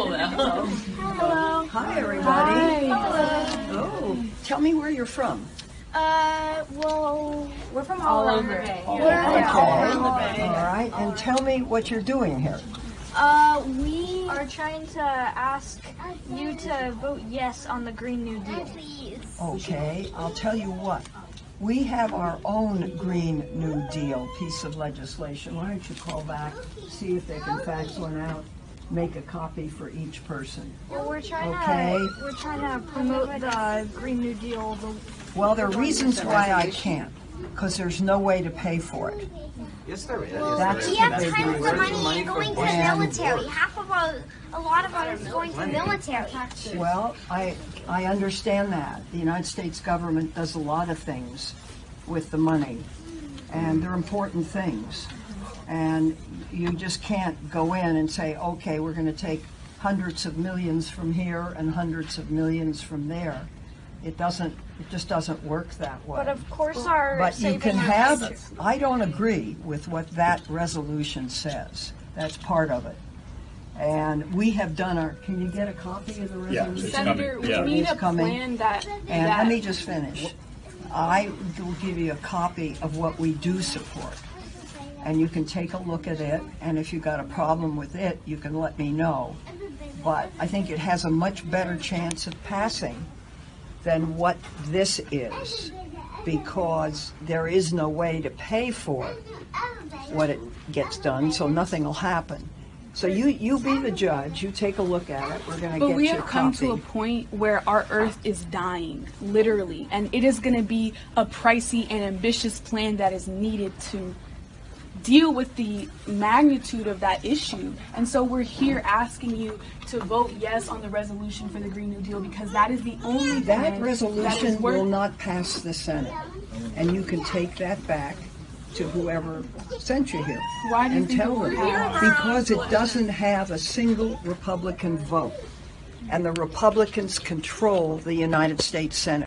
Hello. Hi, everybody. Hi. Oh, tell me where you're from. Well, we're from all over. Okay. All over. All right, and tell me what you're doing here. We are trying to ask you to vote yes on the Green New Deal. Okay, I'll tell you what. We have our own Green New Deal piece of legislation. Why don't you call back, see if they can fax one out, make a copy for each person. Well, we're trying to promote the Green New Deal. Well, there are reasons why I can't, because there's no way to pay for it. Yes, there is. That's We the have big tons of reason. money going to the military. A lot of it is going to the military. Well, I understand that. The United States government does a lot of things with the money, and they're important things. And you just can't go in and say, okay, we're going to take hundreds of millions from here and hundreds of millions from there. It just doesn't work that way. But of course, our you can have. I don't agree with what that resolution says. That's part of it. And we have done our. Can you get a copy of the resolution? Yeah, it's Senator, coming. we Yeah. need a It's coming. plan that. And let me just finish. I will give you a copy of what we do support. And you can take a look at it, and if you've got a problem with it, you can let me know. But I think it has a much better chance of passing than what this is, because there is no way to pay for what it gets done, so nothing will happen. So you be the judge, you take a look at it, we're going to But get we you a have come copy. to a point where our Earth is dying, literally, and it is going to be a pricey and ambitious plan that is needed to deal with the magnitude of that issue. And so we're here asking you to vote yes on the resolution for the Green New Deal, because that is the only That plan resolution that is will not pass the Senate, and you can take that back to whoever sent you here. Why do you and think tell it them. will pass? Because it doesn't have a single Republican vote, and the Republicans control the United States Senate.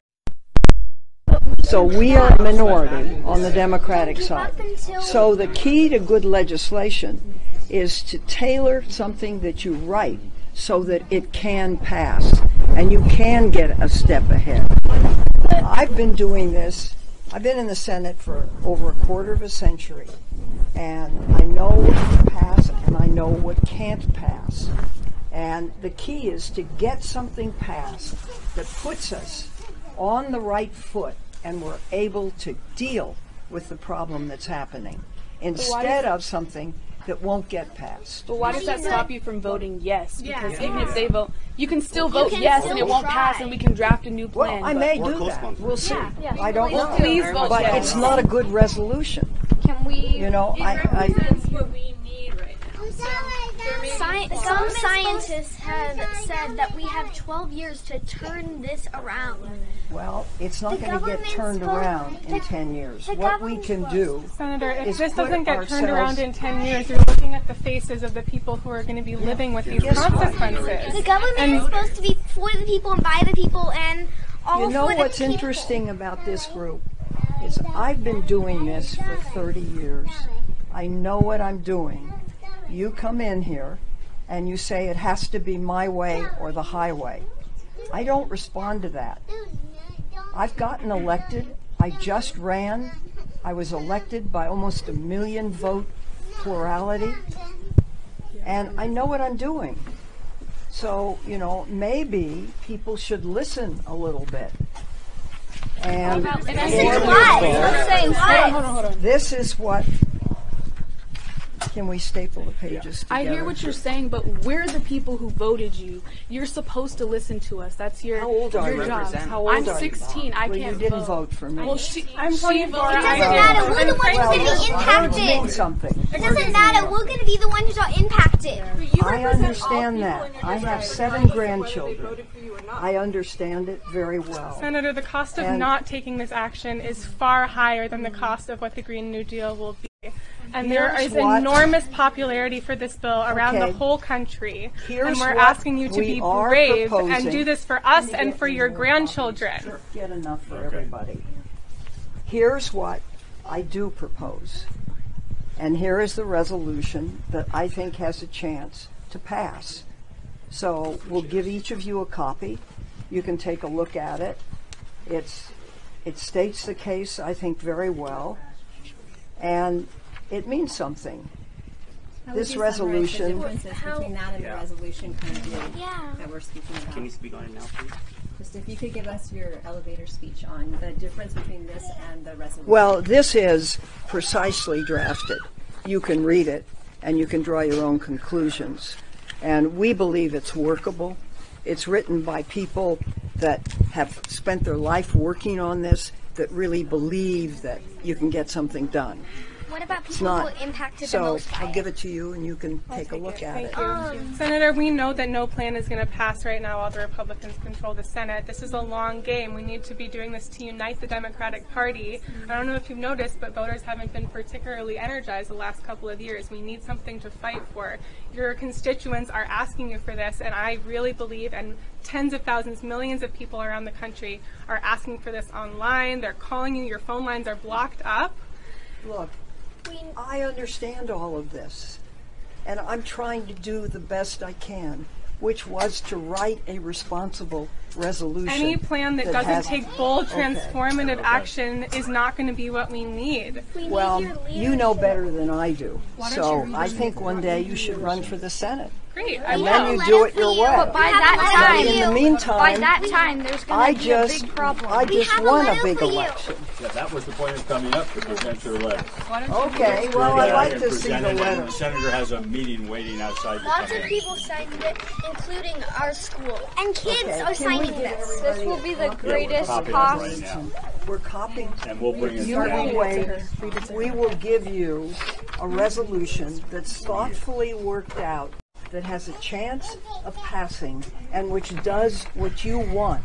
So we are a minority on the Democratic side. So the key to good legislation is to tailor something that you write so that it can pass and you can get a step ahead. I've been doing this. I've been in the Senate for over a quarter of a century, and I know what can pass and I know what can't pass. And the key is to get something passed that puts us on the right foot and we're able to deal with the problem that's happening instead of something that won't get passed. But why does that stop you from voting yes? Because even if they vote, you can still vote yes and it won't pass and we can draft a new plan. Well, I may do that. We'll see. I don't know. Please vote But yes. it's not a good resolution. Can we? You know, That's what we need right now. Some scientists have said that we have 12 years to turn this around. well, it's not The going to get government's turned supposed- around in 10 years. the What we can do Senator, if is this put doesn't get turned ourselves- around in 10 years, you're looking at the faces of the people who are going to be living with these Guess what? consequences. The government is supposed to be for the people and by the people and all You know for the what's people. interesting about this group is I've been doing this for 30 years. I know what I'm doing. You come in here and you say it has to be my way or the highway. I don't respond to that. I've gotten elected. I just ran. I was elected by almost 1 million vote plurality. And I know what I'm doing. So, you know, maybe people should listen a little bit. And this is what. Can we staple the pages together? I hear what you're saying, but we're the people who voted you. You're supposed to listen to us. That's your How old are you? job. How old I'm are you? 16. I Well, can't you didn't vote for me. Well, I'm she 24. voted. It doesn't matter. We're the ones who's going to be Words mean impacted. something. It doesn't matter. We're going to be the ones who are impacted. I understand that. I have 7 grandchildren. I understand it very well. Senator, the cost of And- not taking this action is far higher than the cost of what the Green New Deal will be. And there Here's is what- enormous popularity for this bill around Okay. the whole country. Here's And we're what asking you to we be are brave and proposing. do this for us and for your grandchildren. Get enough for everybody. Here's what I do propose. And here is the resolution that I think has a chance to pass. So we'll give each of you a copy. You can take a look at it. It states the case, I think, very well, and it means something. This resolution. The differences between that and the resolution currently that we're speaking about. Can you speak on it now, please? Just if you could give us your elevator speech on the difference between this and the resolution. Well, this is precisely drafted. You can read it, and you can draw your own conclusions. And we believe it's workable. It's written by people that have spent their life working on this, that really believe that you can get something done. What about It's people not. who impacted the So most by I'll give it to you, and you can take a look at it. Thank you. Senator, we know that no plan is going to pass right now while the Republicans control the Senate. This is a long game. We need to be doing this to unite the Democratic Party. I don't know if you've noticed, but voters haven't been particularly energized the last couple of years. We need something to fight for. Your constituents are asking you for this, and I really believe, and tens of thousands, millions of people around the country are asking for this online. They're calling you. Your phone lines are blocked up. Look, I understand all of this, and I'm trying to do the best I can, which was to write a responsible resolution. Any plan that doesn't has- take bold, Okay. transformative action is not going to be what we need. Well, you know better than I do, so I think one day you should run for the Senate. Great. And then you do it your way. But by that But in the time, meantime, there's I going to be just, a big problem. I just have a won a letter big for you. election. Yeah, that was the point of coming up, to present your letter. Okay, well, I'd like to see the Present it, and letter. the senator has a meeting waiting outside to Lots come of in. people signed it, including our school. And kids Okay, are can we signing give this. This will be the Yeah, we're greatest copying it cost. right now, We're copying. and we'll bring it You down. will wait. We will give you a resolution that's thoughtfully worked out, that has a chance of passing, and which does what you want.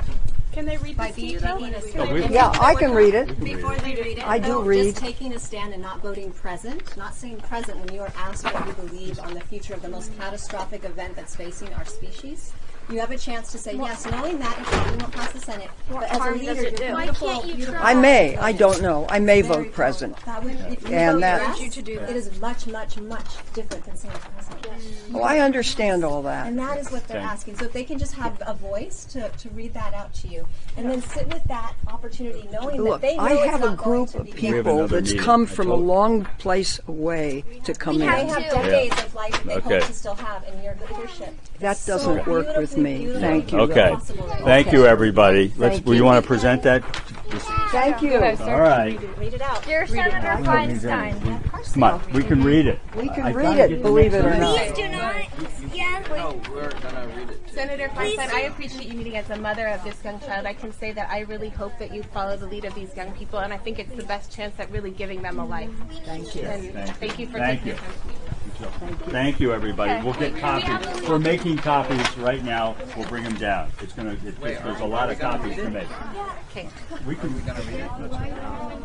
Can they read By this to you, though? taking a stand. Yeah, I can read it. Before they read it, I do no, read. just taking a stand and not voting present, not saying present when you are asked what you believe on the future of the most catastrophic event that's facing our species. You have a chance to say yes, knowing that it probably won't pass the Senate. But as a harm leader, does it you're do? Why beautiful, can't you beautiful. try? I may. I don't know. I may Very vote present. That would, if you And vote that- yes, I need you to do that. it is much, much, much different than saying present. Oh, I understand all that. And that is what they're Okay. asking. So if they can just have a voice to read that out to you, and then sit with that opportunity, knowing Look, that they know I it's have a not going group to of be. have people another that's meeting. come I from a told you. long place away to come They in. have decades of life that they Okay. hope to still have in your leadership. That So doesn't work with beautifully, me. beautifully Thank you. Okay. possible. Thank you, everybody. Thank You you. want to present that? Thank you. All right. Read it out. Dear Senator Feinstein, Come on, we can read it. We I can read gotta it, get the believe it next or one. not. Please do not. Yeah. Senator Feinstein, I appreciate you meeting as a mother of this young child. I can say that I really hope that you follow the lead of these young people, and I think it's the best chance at really giving them a life. Thank you. And thank you for Thank taking you. the time to meet. Thank you, everybody. We'll get copies. We're making copies right now. We'll bring them down. There's a lot of copies to make. Okay. We can.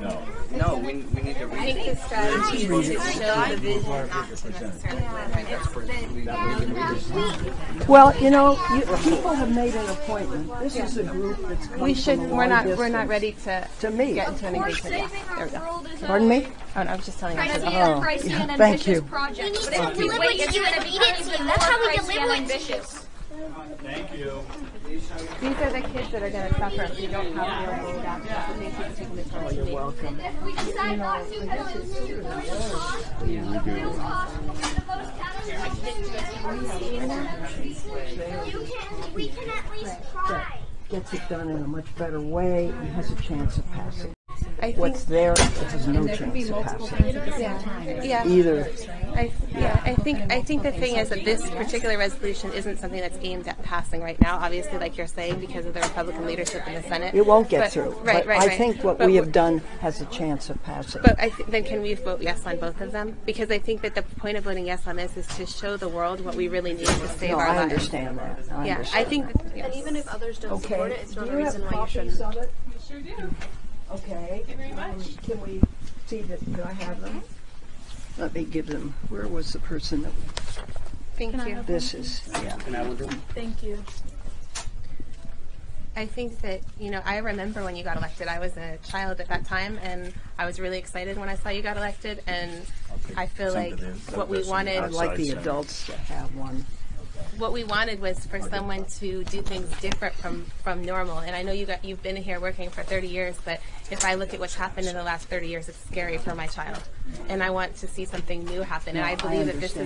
No. No, we need to I read think the strategy is to show the vision, not to necessarily Well, you know, people have made an appointment. This is a group that's come We should. from a We're long not. We're not distance ready to me. get into an engagement. Yeah. There we go. Pardon me? Oh, no, I was just telling you. pricey Oh, and pricey and thank ambitious you. project. We need But to if we deliver wait, it it's to you going to and be feed it to you. That's how we pricey deliver and it to you. ambitious. Thank you. These are the kids that are going to suffer if we don't have real gold after. So thank you for taking the time to meet. Welcome. If we decide not to, We do. we can at least try. Gets it done in a much better way and has a chance of passing. I think. What's there has no chance of passing. Yeah. Either. I think the thing is that this particular resolution isn't something that's aimed at passing right now. Obviously, like you're saying, because of the Republican leadership in the Senate, It won't get But- through. Right, But right, I right. think what But we have done has a chance of passing. But then can we vote yes on both of them? Because I think that the point of voting yes on this is to show the world what we really need to save No, our I lives. understand that. I Yeah, understand I think. that. That, yes. Even if others don't support Okay. it, it's not Do a you have reason why you copies shouldn't. of it? Sure do. Okay. Thank you very much. Can we see that? Do I have them? Let me give them. Where was the person that? Thank you. This is. Yeah. Can I have one? Thank you. I think that, I remember when you got elected. I was a child at that time, and I was really excited when I saw you got elected, and I feel like what we wanted. I'd like the Outside, adults to have one. what we wanted was for someone to do things different from normal. And I know you've been here working for 30 years, but if I look at what's happened in the last 30 years, it's scary for my child. And I want to see something new happen. And I believe that this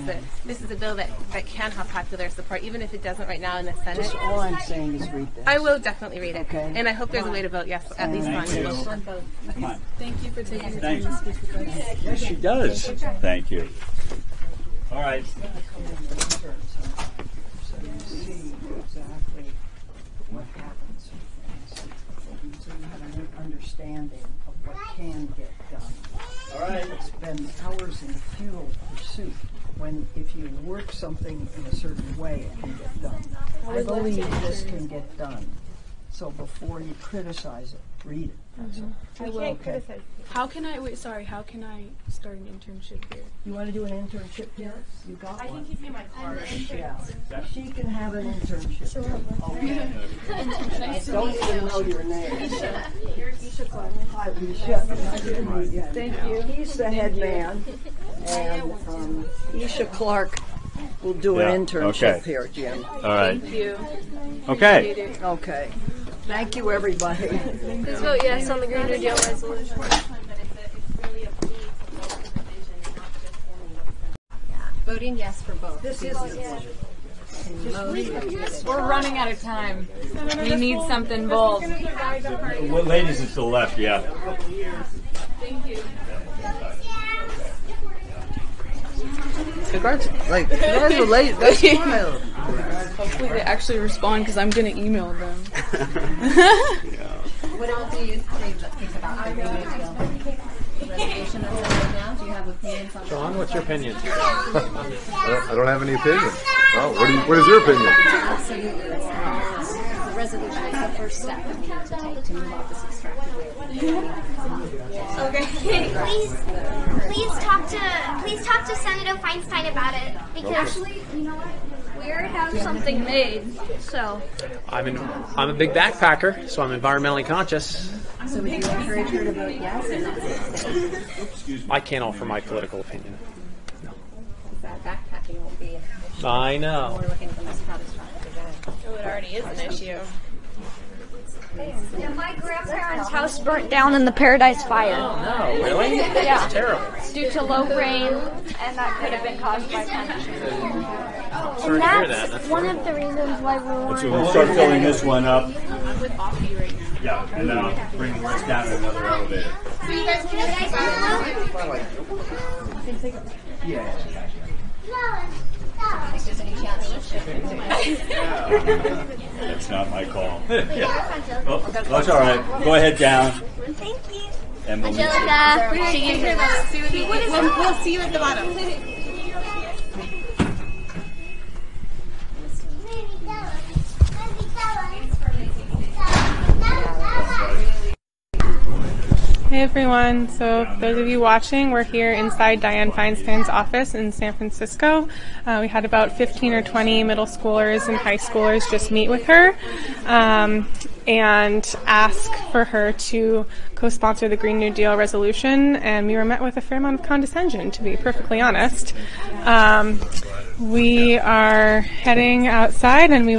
is a bill that can have popular support, even if it doesn't right now in the Senate. Just all I'm saying is read this. I will definitely read it. Okay. And I hope there's a way to vote yes, at least on both. Thank you for taking the Thank time to speak with us. Yes, she does. Thank you. All right. So you see exactly what happens. So you have an understanding of what can get done. All right. It's been hours in futile pursuit when if you work something in a certain way, it can get done. I believe this can get done. So before you criticize it, read it. That's all. I will. Okay. How can I start an internship here? You want to do an internship here? You got one. give you my card. Yeah. She can have an internship. Sure. Okay. Don't even know your name. Isha Clark. Hi, Isha. Thank you. He's the head man. And Isha Clark will do an internship here, Jim. All right. Thank you. Okay. Okay. Thank you, everybody. Please vote yes on the Green New Deal resolution. Voting yes for both. This is the We're running out of time. We need something bold. What ladies is to the left? Yeah. Thank you. Congrats. Like, congrats are late. That's wild. Hopefully they actually respond because I'm going to email them. What else do you think about the Green New Deal? The resolution that's right now? Do you have opinions on that? John, what's your opinion? I don't have any opinion. Oh, what is your opinion? Absolutely. The resolution is the first step that we need to take to move off this extractive way. Okay. Please talk to Senator Feinstein about it because actually, you know what? We already have something made. So I'm a big backpacker, so I'm environmentally conscious. So would you encourage her to vote yes or no? I can't offer my political opinion. No. That backpacking won't be an issue. I know. We're looking at the most catastrophic event. Oh, it already is an issue. Yeah, my grandparents' house burnt down in the Paradise Fire. Oh, no, really? Yeah. That's terrible. Due to low rain, and that could have been caused by climate change. Sorry to hear that. That's one of the reasons why So we'll start filling this one up. I'm with Offie right now. Yeah, and then I'll bring the rest down in another elevator. So you guys Yeah. That's not my call. Oh, that's all right. Go ahead down. Thank you. And we'll Angelica. We'll see you at the bottom. Hey everyone, so those of you watching, we're here inside Diane Feinstein's office in San Francisco. We had about 15 or 20 middle schoolers and high schoolers just meet with her and ask for her to co-sponsor the Green New Deal resolution, and we were met with a fair amount of condescension, to be perfectly honest. We are heading outside and we